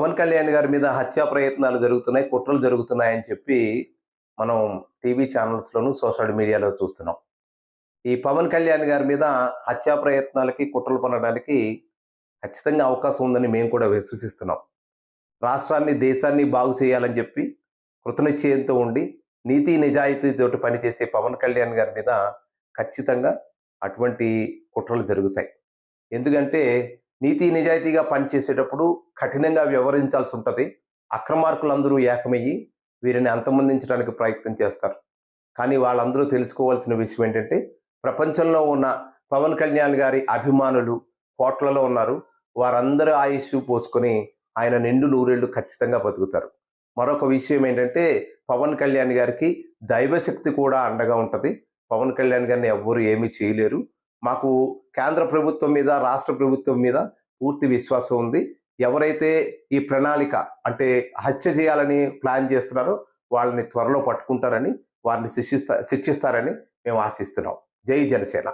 పవన్ కళ్యాణ్ గారి మీద హత్యా ప్రయత్నాలు జరుగుతున్నాయి, కుట్రలు జరుగుతున్నాయని చెప్పి మనం టీవీ ఛానల్స్‌లోను, సోషల్ మీడియాలో చూస్తున్నాం. ఈ పవన్ కళ్యాణ్ గారి మీద హత్యా ప్రయత్నాలకి, కుట్రలు పన్నడానికి ఖచ్చితంగా అవకాశం ఉందని మేము కూడా విశ్వసిస్తున్నాం. రాష్ట్రాన్ని, దేశాన్ని బాగు చేయాలని చెప్పి కృతనిశ్చయంతో ఉండి, నీతి నిజాయితీతోటి పనిచేసే పవన్ కళ్యాణ్ గారి మీద ఖచ్చితంగా అటువంటి కుట్రలు జరుగుతాయి. ఎందుకంటే నీతి నిజాయితీగా పనిచేసేటప్పుడు కఠినంగా వ్యవహరించాల్సి ఉంటుంది. అక్రమార్కులందరూ ఏకమయ్యి వీరిని అంతమొందించడానికి ప్రయత్నం చేస్తారు. కానీ వాళ్ళందరూ తెలుసుకోవాల్సిన విషయం ఏంటంటే, ప్రపంచంలో ఉన్న పవన్ కళ్యాణ్ గారి అభిమానులు కోట్లలో ఉన్నారు. వారందరూ ఆయుష్షు పోసుకొని ఆయన నిండు నూరేళ్లు ఖచ్చితంగా బతుకుతారు. మరొక విషయం ఏంటంటే, పవన్ కళ్యాణ్ గారికి దైవశక్తి కూడా అండగా ఉంటుంది. పవన్ కళ్యాణ్ గారిని ఎవ్వరూ ఏమీ చేయలేరు. మాకు కేంద్ర ప్రభుత్వం మీద, రాష్ట్ర ప్రభుత్వం మీద పూర్తి విశ్వాసం ఉంది. ఎవరైతే ఈ ప్రణాళిక అంటే హత్య చేయాలని ప్లాన్ చేస్తున్నారో వాళ్ళని త్వరలో పట్టుకుంటారని, వారిని శిక్షిస్తారని మేము ఆశిస్తున్నాం. జై జనసేన.